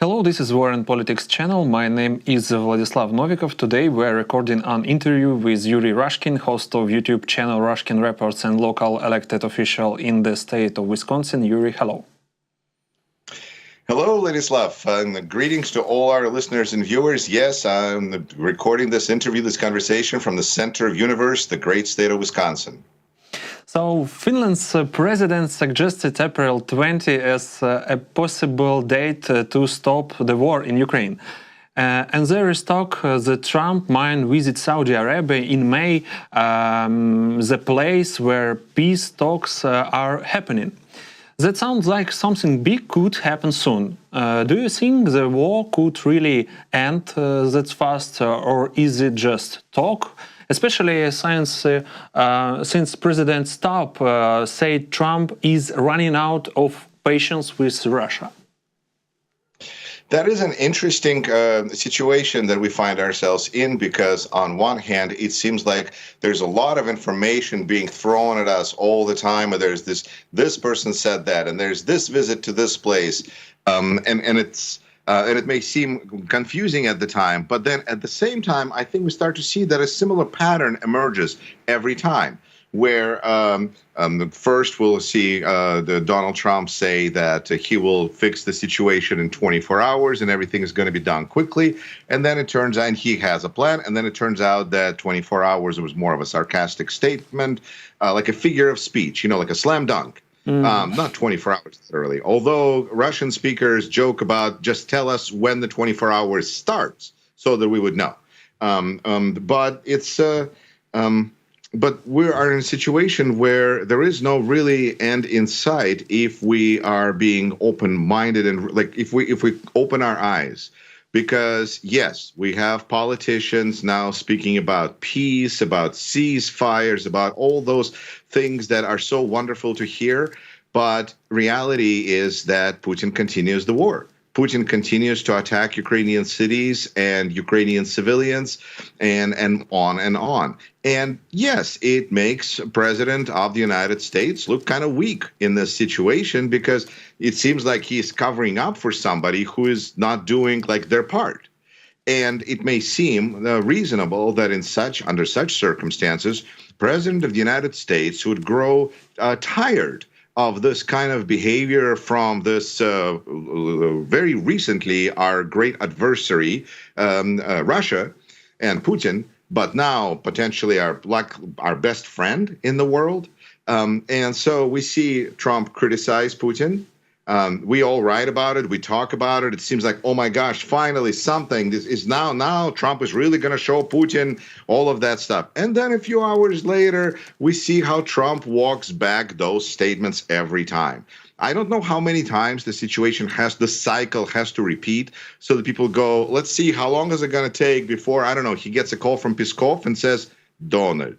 Hello, this is War and Politics channel. My name is Vladislav Novikov. Today we are recording an interview with Yuriy Rashkin, host of YouTube channel Rashkin Reports and local elected official in the state of Wisconsin. Yuriy, hello. Hello, Vladislav, and greetings to all our listeners and viewers. Yes, I'm recording this interview, this conversation from the center of universe, the great state of Wisconsin. So, Finland's president suggested April 20 as a possible date to stop the war in Ukraine. And there is talk that Trump might visit Saudi Arabia in May, the place where peace talks are happening. That sounds like something big could happen soon. Do you think the war could really end that fast, or is it just talk? Especially since President Stubb said Trump is running out of patience with Russia. That is an interesting situation that we find ourselves in, because on one hand, it seems like there's a lot of information being thrown at us all the time. There's this person said that, and there's this visit to this place, and it may seem confusing at the time, but then at the same time, I think we start to see that a similar pattern emerges every time, where first we'll see Donald Trump say that he will fix the situation in 24 hours and everything is going to be done quickly. And then it turns out he has a plan. And then it turns out that 24 hours was more of a sarcastic statement, like a figure of speech, like a slam dunk. Not 24 hours early, although Russian speakers joke about just tell us when the 24 hours starts so that we would know. But we are in a situation where there is no really end in sight if we are being open-minded and if we open our eyes. Because yes, we have politicians now speaking about peace, about ceasefires, about all those things that are so wonderful to hear. But reality is that Putin continues the war. Putin continues to attack Ukrainian cities and Ukrainian civilians and on and on. And yes, it makes President of the United States look kind of weak in this situation, because it seems like he's covering up for somebody who is not doing their part. And it may seem reasonable that under such circumstances, President of the United States would grow tired of this kind of behavior from this very recently our great adversary, Russia and Putin, but now potentially our best friend in the world. And so we see Trump criticize Putin. We all write about it. We talk about it. It seems like, oh my gosh, finally something. This is now Trump is really going to show Putin all of that stuff. And then a few hours later, we see how Trump walks back those statements every time. I don't know how many times the cycle has to repeat so that people go, let's see, how long is it going to take before, I don't know, he gets a call from Peskov and says, Donald,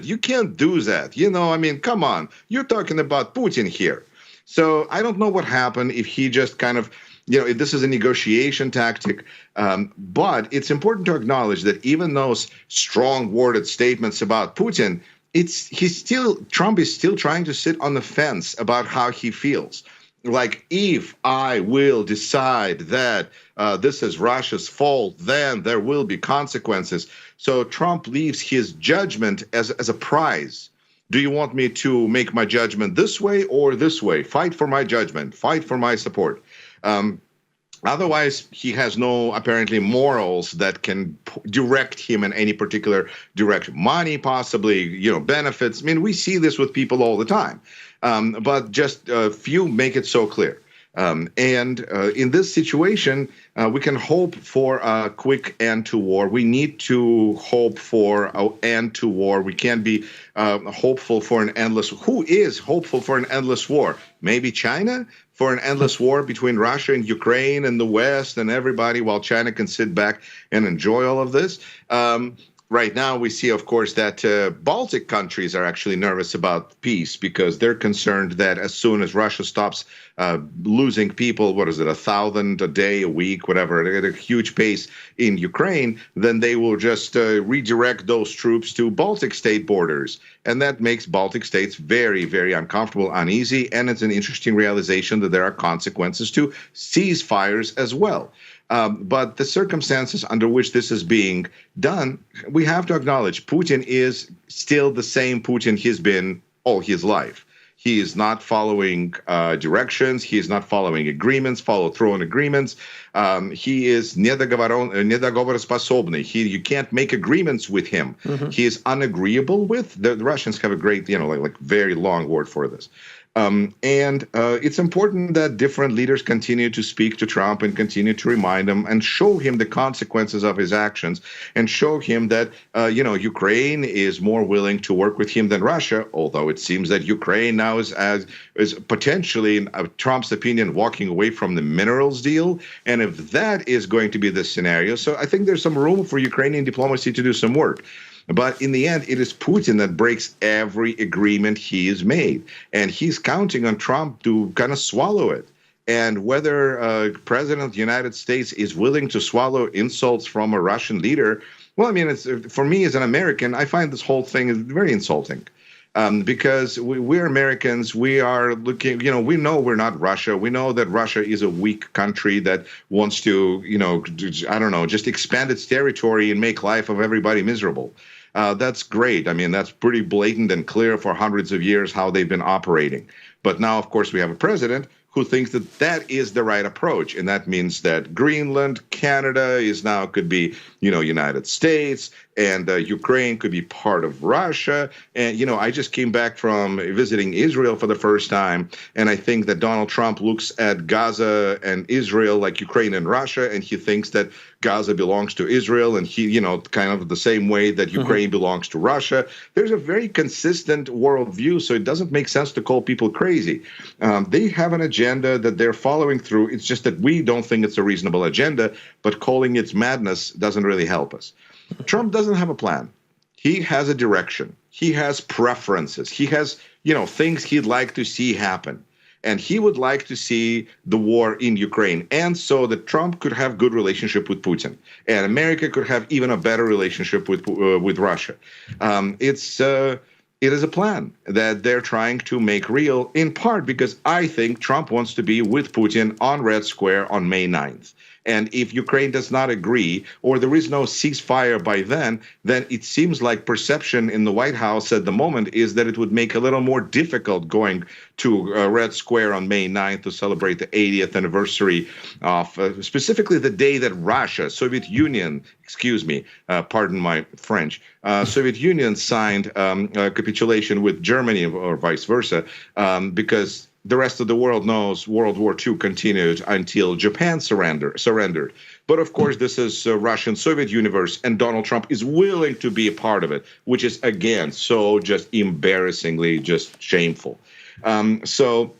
you can't do that. Come on, you're talking about Putin here. So I don't know what happened, if he just kind of, if this is a negotiation tactic. But it's important to acknowledge that even those strong worded statements about Putin, Trump is still trying to sit on the fence about how he feels. Like, if I will decide that this is Russia's fault, then there will be consequences. So Trump leaves his judgment as a prize. Do you want me to make my judgment this way or this way? Fight for my judgment. Fight for my support. Otherwise, he has no, apparently, morals that can direct him in any particular direction. Money, possibly, benefits. We see this with people all the time. But just a few make it so clear. In this situation, we can hope for a quick end to war. We need to hope for an end to war. We can't be hopeful for an endless. Who is hopeful for an endless war? Maybe China, for an endless war between Russia and Ukraine and the West and everybody, while China can sit back and enjoy all of this. right now we see, of course, that Baltic countries are actually nervous about peace because they're concerned that as soon as Russia stops losing people, what is it, 1,000 a day, a week, whatever, at a huge pace in Ukraine, then they will just redirect those troops to Baltic state borders. And that makes Baltic states very, very uncomfortable, uneasy. And it's an interesting realization that there are consequences to ceasefires as well. But the circumstances under which this is being done, we have to acknowledge Putin is still the same Putin he's been all his life. He is not following directions. He is not following agreements, follow-through on agreements. He is недоговороспособный. You can't make agreements with him. Mm-hmm. He is unagreeable with. The Russians have a great, like very long word for this. It's important that different leaders continue to speak to Trump and continue to remind him and show him the consequences of his actions and show him that, Ukraine is more willing to work with him than Russia, although it seems that Ukraine now is potentially, in Trump's opinion, walking away from the minerals deal. And if that is going to be the scenario, so I think there's some room for Ukrainian diplomacy to do some work. But in the end, it is Putin that breaks every agreement he has made. And he's counting on Trump to kind of swallow it. And whether President of the United States is willing to swallow insults from a Russian leader, well, I mean, it's, for me as an American, I find this whole thing is very insulting. Because we're Americans, we are looking, we know we're not Russia. We know that Russia is a weak country that wants to, just expand its territory and make life of everybody miserable. That's great. I mean, that's pretty blatant and clear for hundreds of years how they've been operating. But now, of course, we have a president who thinks that that is the right approach. And that means that Greenland, Canada could be, United States, and Ukraine could be part of Russia. And, I just came back from visiting Israel for the first time. And I think that Donald Trump looks at Gaza and Israel like Ukraine and Russia, and he thinks that Gaza belongs to Israel, and he, kind of the same way that Ukraine belongs to Russia. There's a very consistent worldview, so it doesn't make sense to call people crazy. They have an agenda that they're following through. It's just that we don't think it's a reasonable agenda, but calling it madness doesn't really help us. Trump doesn't have a plan. He has a direction. He has preferences. He has, things he'd like to see happen. And he would like to see the war in Ukraine, and so that Trump could have good relationship with Putin, and America could have even a better relationship with Russia. It is a plan that they're trying to make real, in part because I think Trump wants to be with Putin on Red Square on May 9th. And if Ukraine does not agree, or there is no ceasefire by then it seems like perception in the White House at the moment is that it would make a little more difficult going to Red Square on May 9th to celebrate the 80th anniversary of specifically the day that Russia, Soviet Union, pardon my French, Soviet Union signed a capitulation with Germany or vice versa, because the rest of the world knows World War II continued until Japan surrendered. But of course, this is a Russian-Soviet universe, and Donald Trump is willing to be a part of it, which is, again, so just embarrassingly just shameful. So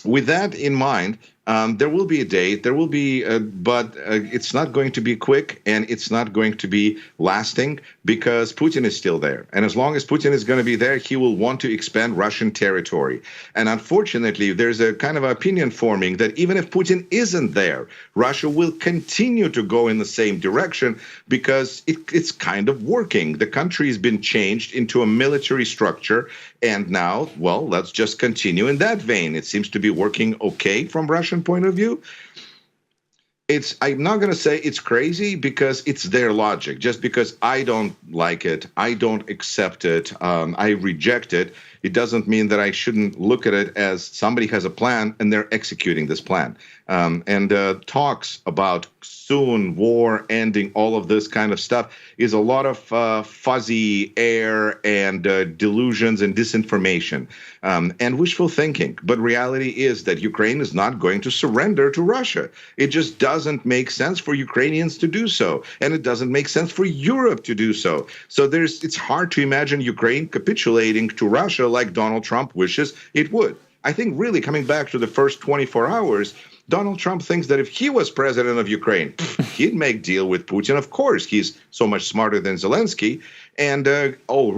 with that in mind, there will be a date, but it's not going to be quick, and it's not going to be lasting because Putin is still there. And as long as Putin is going to be there, he will want to expand Russian territory. And unfortunately, there's a kind of opinion forming that even if Putin isn't there, Russia will continue to go in the same direction because it's kind of working. The country has been changed into a military structure. And now, well, let's just continue in that vein. It seems to be working okay from Russian point of view. I'm not going to say it's crazy because it's their logic. Just because I don't like it, I don't accept it, I reject it, it doesn't mean that I shouldn't look at it as somebody has a plan and they're executing this plan. And talks about soon war ending, all of this kind of stuff is a lot of fuzzy air and delusions and disinformation and wishful thinking. But reality is that Ukraine is not going to surrender to Russia. It just doesn't make sense for Ukrainians to do so. And it doesn't make sense for Europe to do so. So it's hard to imagine Ukraine capitulating to Russia like Donald Trump wishes it would. I think really coming back to the first 24 hours, Donald Trump thinks that if he was president of Ukraine, he'd make deal with Putin. Of course, he's so much smarter than Zelensky. And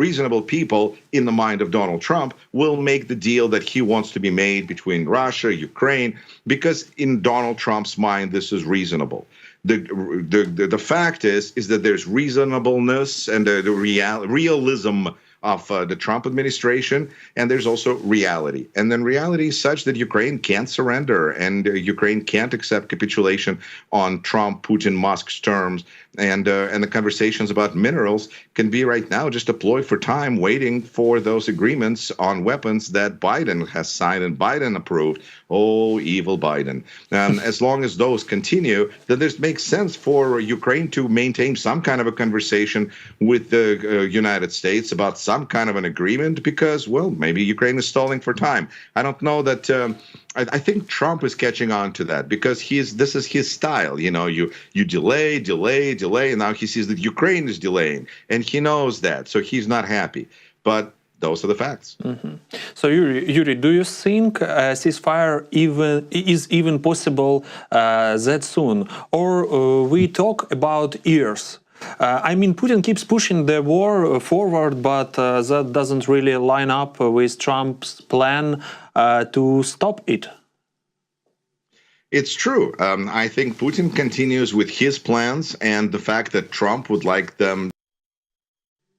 reasonable people in the mind of Donald Trump will make the deal that he wants to be made between Russia, Ukraine, because in Donald Trump's mind, this is reasonable. The fact is that there's reasonableness and the realism of the Trump administration, and there's also reality. And then reality is such that Ukraine can't surrender, and Ukraine can't accept capitulation on Trump, Putin, Musk's terms. And the conversations about minerals can be right now just a ploy for time, waiting for those agreements on weapons that Biden has signed and Biden approved. Oh, evil Biden. As long as those continue, then this makes sense for Ukraine to maintain some kind of a conversation with the United States about some kind of an agreement because, well, maybe Ukraine is stalling for time. I don't know that. I think Trump is catching on to that because this is his style. You know, you delay, and now he sees that Ukraine is delaying, and he knows that, so he's not happy. But those are the facts. Mm-hmm. So, Yuri, do you think a ceasefire is even possible that soon, or we talk about years? I mean, Putin keeps pushing the war forward, but that doesn't really line up with Trump's plan to stop it. It's true. I think Putin continues with his plans, and the fact that Trump would like them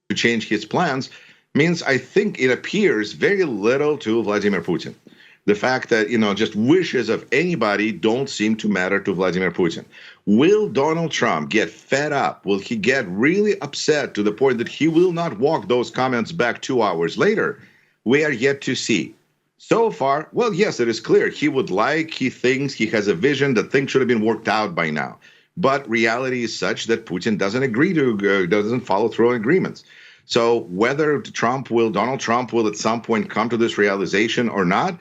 to change his plans means I think it appears very little to Vladimir Putin. The fact that, just wishes of anybody don't seem to matter to Vladimir Putin. Will Donald Trump get fed up? Will he get really upset to the point that he will not walk those comments back 2 hours later? We are yet to see. So far, well, yes, it is clear. He thinks, he has a vision that things should have been worked out by now. But reality is such that Putin doesn't follow through on agreements. So whether Donald Trump will at some point come to this realization or not,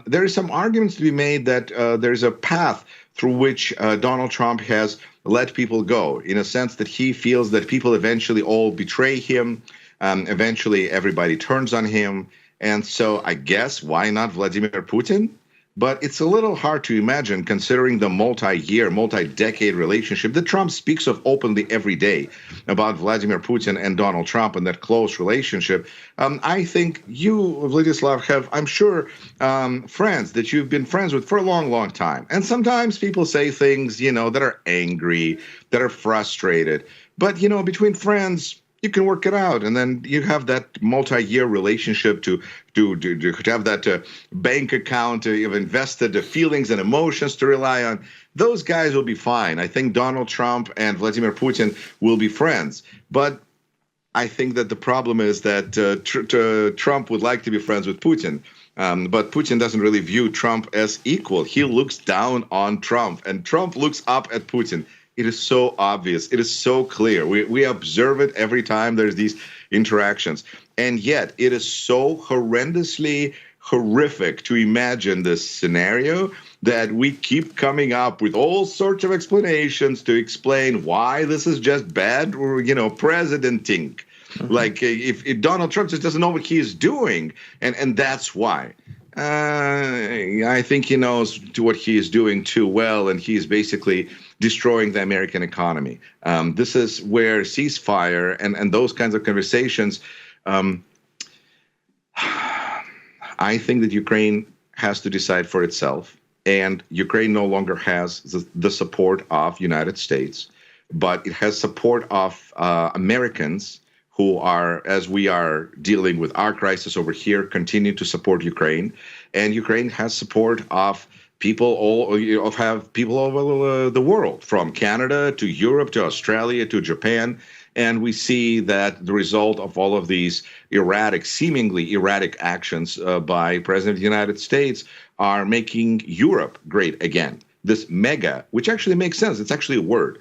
there are some arguments to be made that there's a path through which Donald Trump has let people go, in a sense that he feels that people eventually all betray him, eventually everybody turns on him, and so I guess why not Vladimir Putin? But it's a little hard to imagine considering the multi-decade relationship that Trump speaks of openly every day about Vladimir Putin and Donald Trump and that close relationship. I think you, Vladislav, have, I'm sure, friends that you've been friends with for a long, long time. And sometimes people say things, that are angry, that are frustrated. But, between friends, you can work it out, and then you have that multi-year relationship to have that bank account you've invested the feelings and emotions to rely on. Those guys will be fine. I think Donald Trump and Vladimir Putin will be friends, but I think that the problem is that Trump would like to be friends with Putin. But Putin doesn't really view Trump as equal. He looks down on Trump, and Trump looks up at Putin. It is so obvious. It is so clear. We observe it every time there's these interactions. And yet it is so horrendously horrific to imagine this scenario that we keep coming up with all sorts of explanations to explain why this is just bad, presidenting. Mm-hmm. Like if Donald Trump just doesn't know what he is doing, and that's why. I think he knows what he is doing too well, and he's basically destroying the American economy. This is where ceasefire and those kinds of conversations, I think that Ukraine has to decide for itself, and Ukraine no longer has the support of United States, but it has support of Americans who are, as we are dealing with our crisis over here, continue to support Ukraine, and Ukraine has support of people all over the world, from Canada to Europe to Australia to Japan, and we see that the result of all of these seemingly erratic actions by President of the United States are making Europe great again. This mega, which actually makes sense, it's actually a word.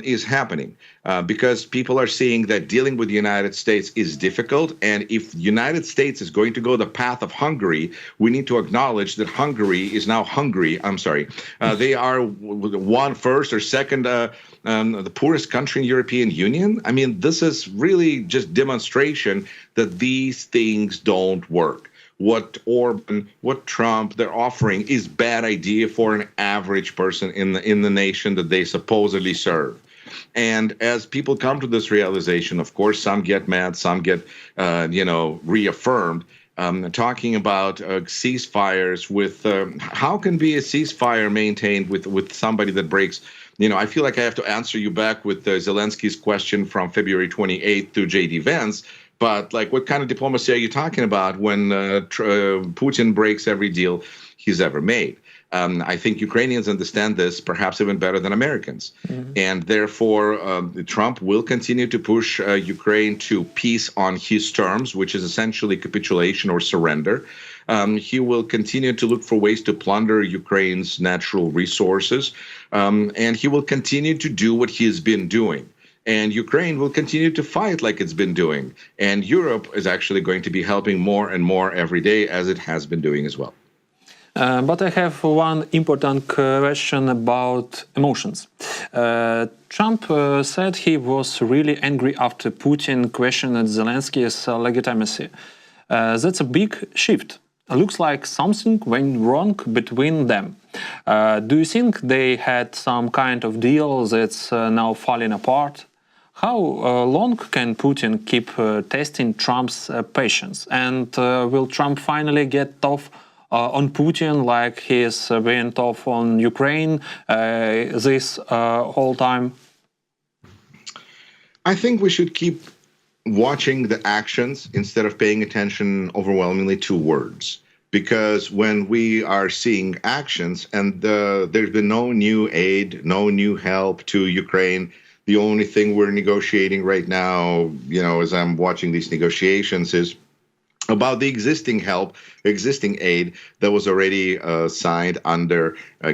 Is happening because people are seeing that dealing with the United States is difficult. And if the United States is going to go the path of Hungary, we need to acknowledge that Hungary is now Hungary. I'm sorry. They are first or second, the poorest country in the European Union. I mean, this is really just demonstration that these things don't work. what Orban, what Trump they're offering is bad idea for an average person in the nation that they supposedly serve. And as people come to this realization, of course, some get mad, some get, reaffirmed. Talking about ceasefires with how can be a ceasefire maintained with somebody that breaks. I feel like I have to answer you back with Zelensky's question from February 28th to J.D. Vance. But like, what kind of diplomacy are you talking about when Putin breaks every deal he's ever made? I think Ukrainians understand this perhaps even better than Americans. Mm-hmm. And therefore, Trump will continue to push Ukraine to peace on his terms, which is essentially capitulation or surrender. He will continue to look for ways to plunder Ukraine's natural resources. And he will continue to do what he's been doing. And Ukraine will continue to fight like it's been doing. And Europe is actually going to be helping more and more every day, as it has been doing as well. But I have one important question about emotions. Trump said he was really angry after Putin questioned Zelensky's legitimacy. That's a big shift. It looks like something went wrong between them. Do you think they had some kind of deal that's now falling apart? How long can Putin keep testing Trump's patience? And will Trump finally get tough on Putin like he's been tough on Ukraine this whole time? I think we should keep watching the actions instead of paying attention overwhelmingly to words. Because when we are seeing actions and there's been no new aid, no new help to Ukraine, the only thing we're negotiating right now, as I'm watching these negotiations, is about the existing help, existing aid that was already signed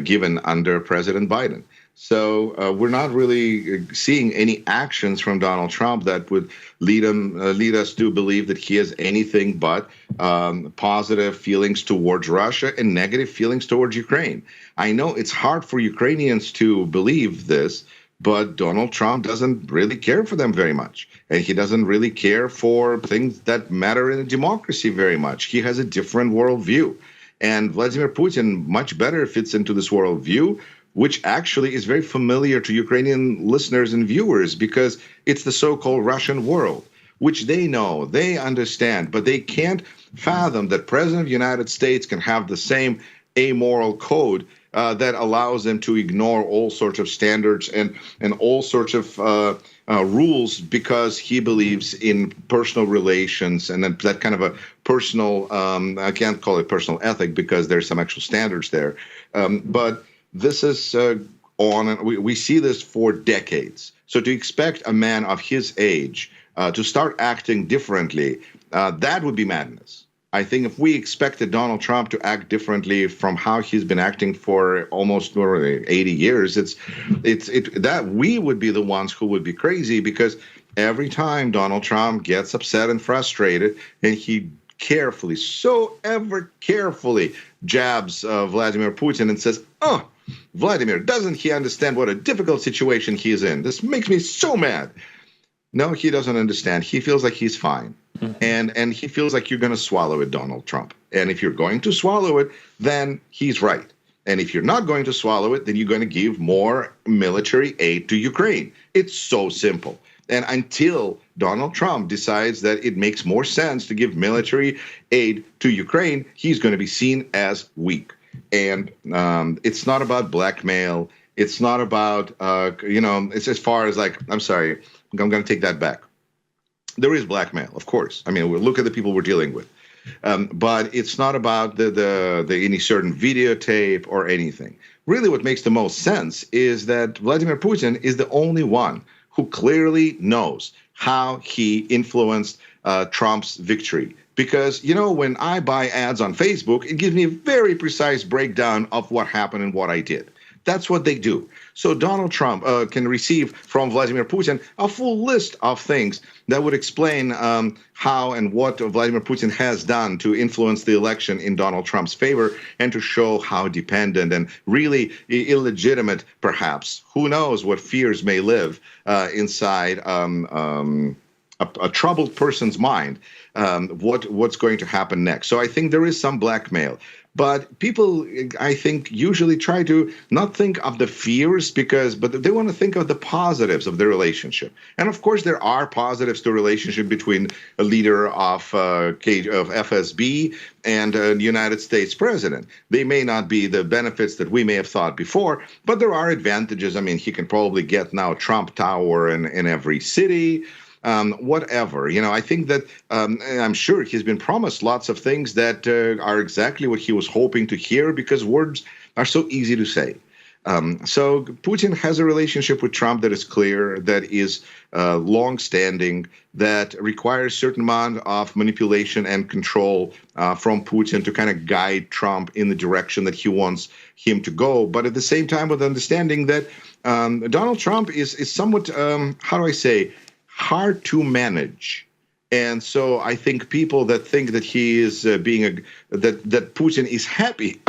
given under President Biden. So we're not really seeing any actions from Donald Trump that would lead us to believe that he has anything but positive feelings towards Russia and negative feelings towards Ukraine. I know it's hard for Ukrainians to believe this, but Donald Trump doesn't really care for them very much. And he doesn't really care for things that matter in a democracy very much. He has a different worldview. And Vladimir Putin much better fits into this worldview, which actually is very familiar to Ukrainian listeners and viewers because it's the so-called Russian world, which they know, they understand, but they can't fathom that President of the United States can have the same amoral code that allows them to ignore all sorts of standards and all sorts of rules because he believes in personal relations and that kind of a personal, I can't call it personal ethic because there's some actual standards there. But this is on, and we see this for decades. So to expect a man of his age to start acting differently, that would be madness. I think if we expected Donald Trump to act differently from how he's been acting for almost 80 years, that we would be the ones who would be crazy because every time Donald Trump gets upset and frustrated and he so ever carefully jabs Vladimir Putin and says, "Oh, Vladimir, doesn't he understand what a difficult situation he is in? This makes me so mad." No, he doesn't understand. He feels like he's fine. Mm-hmm. And he feels like you're going to swallow it, Donald Trump. And if you're going to swallow it, then he's right. And if you're not going to swallow it, then you're going to give more military aid to Ukraine. It's so simple. And until Donald Trump decides that it makes more sense to give military aid to Ukraine, he's going to be seen as weak. And it's not about blackmail. It's not about, it's as far as like, I'm sorry, I'm going to take that back. There is blackmail, of course. I mean, look at the people we're dealing with. But it's not about the any certain videotape or anything. Really, what makes the most sense is that Vladimir Putin is the only one who clearly knows how he influenced Trump's victory. Because, when I buy ads on Facebook, it gives me a very precise breakdown of what happened and what I did. That's what they do. So Donald Trump can receive from Vladimir Putin a full list of things that would explain how and what Vladimir Putin has done to influence the election in Donald Trump's favor and to show how dependent and really illegitimate, perhaps, who knows what fears may live inside a troubled person's mind what's going to happen next. So I think there is some blackmail. But people, I think, usually try to not think of the fears but they want to think of the positives of the relationship. And of course, there are positives to a relationship between a leader of FSB and a United States president. They may not be the benefits that we may have thought before, but there are advantages. I mean, he can probably get now Trump Tower in every city. Whatever, I think that I'm sure he's been promised lots of things that are exactly what he was hoping to hear, because words are so easy to say. So Putin has a relationship with Trump that is clear, that is long-standing, that requires a certain amount of manipulation and control from Putin to kind of guide Trump in the direction that he wants him to go. But at the same time, with understanding that Donald Trump is somewhat, how do I say, hard to manage. And so I think people that think that he is that Putin is happy,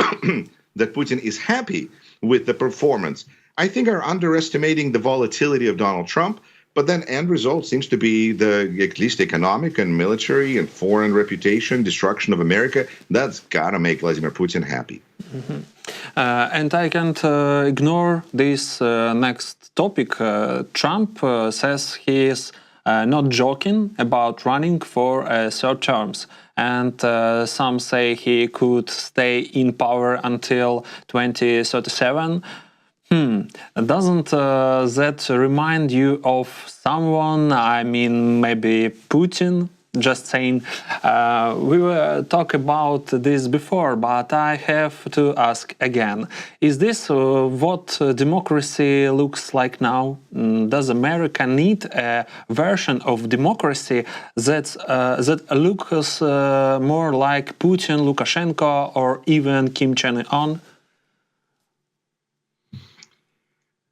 that Putin is happy with the performance, I think are underestimating the volatility of Donald Trump. But then end result seems to be the at least economic and military and foreign reputation, destruction of America. That's got to make Vladimir Putin happy. Mm-hmm. And I can't ignore this next topic. Trump says he is not joking about running for third terms. And some say he could stay in power until 2037. Doesn't that remind you of someone? I mean, maybe Putin? Just saying. We were talk about this before, but I have to ask again. Is this what democracy looks like now? Does America need a version of democracy that looks more like Putin, Lukashenko, or even Kim Jong-un?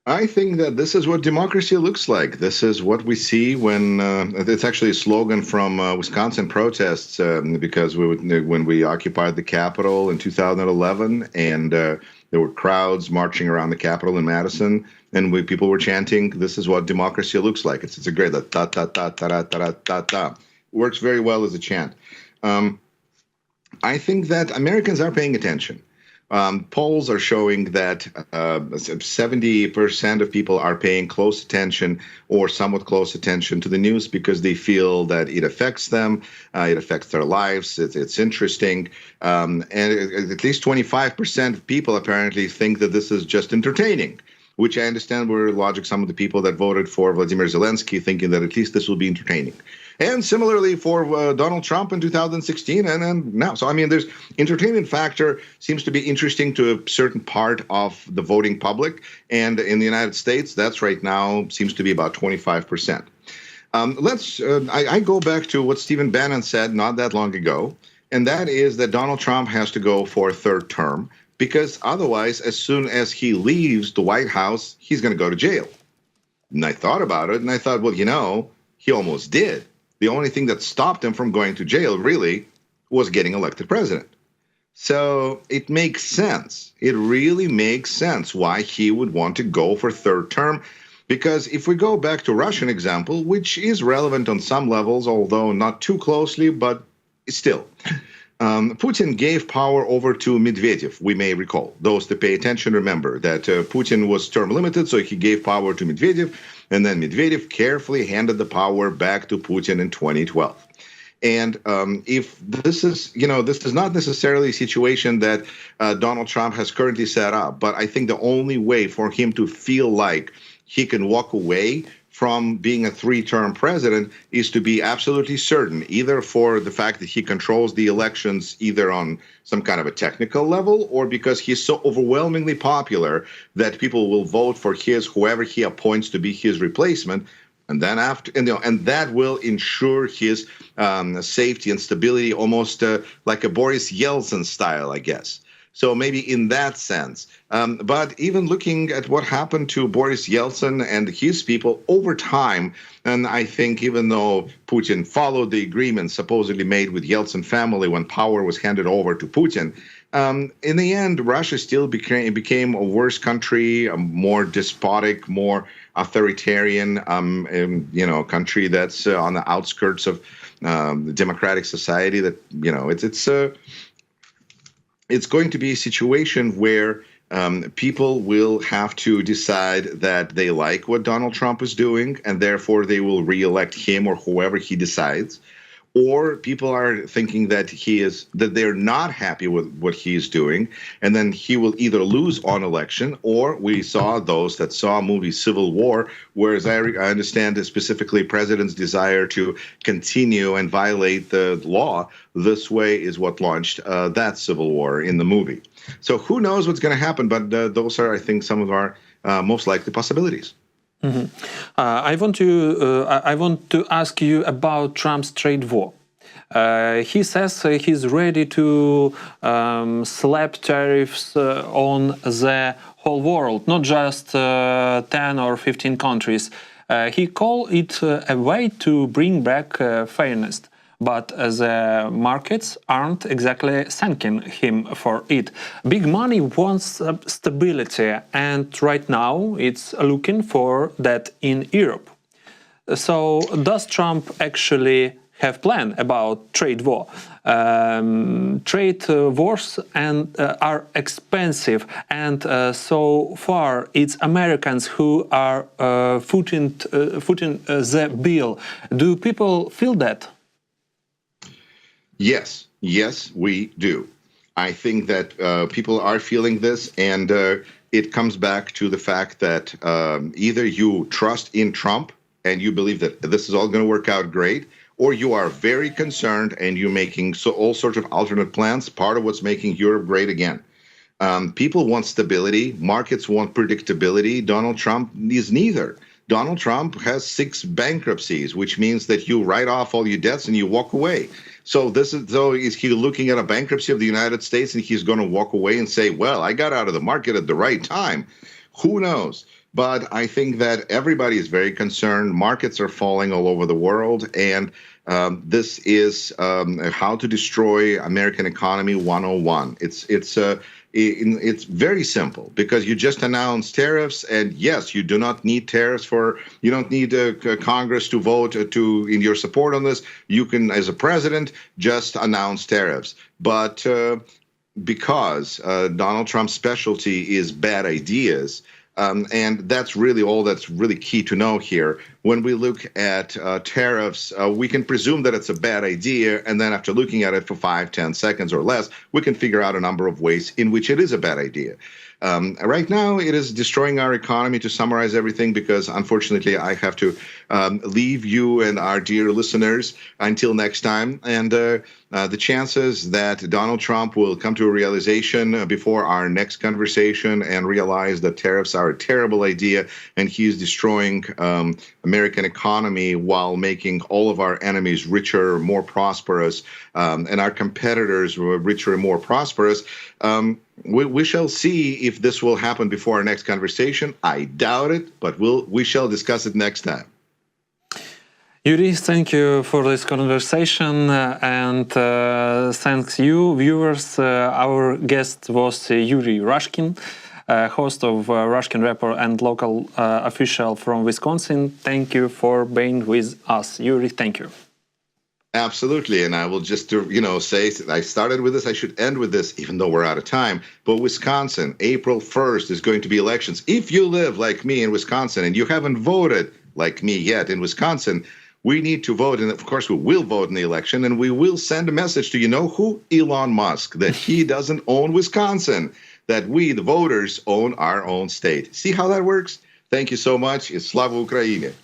I think that this is what democracy looks like. This is what we see when it's actually a slogan from Wisconsin protests, because when we occupied the Capitol in 2011, and there were crowds marching around the Capitol in Madison, and people were chanting, "This is what democracy looks like." It's a great ta ta ta ta ta ta ta ta. Works very well as a chant. I think that Americans are paying attention. Polls are showing that 70% of people are paying close attention or somewhat close attention to the news because they feel that it affects them, it affects their lives, it's interesting. And at least 25% of people apparently think that this is just entertaining, which I understand were logic some of the people that voted for Vladimir Zelensky, thinking that at least this will be entertaining. And similarly for Donald Trump in 2016 and now. So, I mean, there's entertainment factor seems to be interesting to a certain part of the voting public. And in the United States, that's right now seems to be about 25%. I go back to what Stephen Bannon said not that long ago, and that is that Donald Trump has to go for a third term, because otherwise, as soon as he leaves the White House, he's going to go to jail. And I thought about it, and I thought, well, he almost did. The only thing that stopped him from going to jail, really, was getting elected president. So it makes sense. It really makes sense why he would want to go for third term. Because if we go back to Russian example, which is relevant on some levels, although not too closely, but still, Putin gave power over to Medvedev, we may recall. Those that pay attention remember that Putin was term limited, so he gave power to Medvedev, and then Medvedev carefully handed the power back to Putin in 2012. And if this is, this is not necessarily a situation that Donald Trump has currently set up, but I think the only way for him to feel like he can walk away from being a three-term president is to be absolutely certain, either for the fact that he controls the elections either on some kind of a technical level or because he's so overwhelmingly popular that people will vote for whoever he appoints to be his replacement. And then and that will ensure his safety and stability, almost like a Boris Yeltsin style, I guess. So maybe in that sense. But even looking at what happened to Boris Yeltsin and his people over time, and I think even though Putin followed the agreement supposedly made with Yeltsin family when power was handed over to Putin, In the end, Russia still became a worse country, a more despotic, more authoritarian, country that's on the outskirts of the democratic society. That it's going to be a situation where people will have to decide that they like what Donald Trump is doing, and therefore they will reelect him or whoever he decides. Or people are thinking that they're not happy with what he's doing, and then he will either lose on election, or we saw those that saw movie Civil War, whereas I understand specifically president's desire to continue and violate the law. This way is what launched that Civil War in the movie. So who knows what's going to happen, but those are, I think, some of our most likely possibilities. Mm-hmm. I want to ask you about Trump's trade war. He says he's ready to slap tariffs on the whole world, not just 10 or 15 countries. He called it a way to bring back fairness. But the markets aren't exactly thanking him for it. Big money wants stability, and right now it's looking for that in Europe. So does Trump actually have plan about trade war? Trade wars are expensive, and so far it's Americans who are footing the bill. Do people feel that? Yes, we do. I think that people are feeling this, and it comes back to the fact that either you trust in Trump and you believe that this is all going to work out great, or you are very concerned and you're making all sorts of alternate plans, part of what's making Europe great again. People want stability. Markets want predictability. Donald Trump is neither. Donald Trump has 6 bankruptcies, which means that you write off all your debts and you walk away. So is he looking at a bankruptcy of the United States and he's going to walk away and say, well, I got out of the market at the right time? Who knows? But I think that everybody is very concerned. Markets are falling all over the world, and this is how to destroy American economy 101. It's very simple, because you just announced tariffs, and yes, you do not need tariffs you don't need Congress to vote in your support on this. You can, as a president, just announce tariffs. But because Donald Trump's specialty is bad ideas, and that's really all that's really key to know here. When we look at tariffs, we can presume that it's a bad idea, and then after looking at it for 5-10 seconds or less, we can figure out a number of ways in which it is a bad idea. Right now, it is destroying our economy, to summarize everything, because unfortunately, I have to leave you and our dear listeners until next time. And the chances that Donald Trump will come to a realization before our next conversation and realize that tariffs are a terrible idea and he's destroying American economy while making all of our enemies richer, more prosperous, and our competitors richer and more prosperous. We shall see if this will happen before our next conversation. I doubt it, but we shall discuss it next time. Yuriy, thank you for this conversation, and thanks you, viewers. Our guest was Yuriy Rashkin, host of Rashkin Report and local official from Wisconsin. Thank you for being with us. Yuriy, thank you. Absolutely, and I will just say I started with this, I should end with this, even though we're out of time. But Wisconsin, April 1st is going to be elections. If you live like me in Wisconsin and you haven't voted like me yet in Wisconsin, we need to vote, and of course we will vote in the election, and we will send a message to who? Elon Musk, that he doesn't own Wisconsin, that we, the voters, own our own state. See how that works? Thank you so much. Slava Ukraini.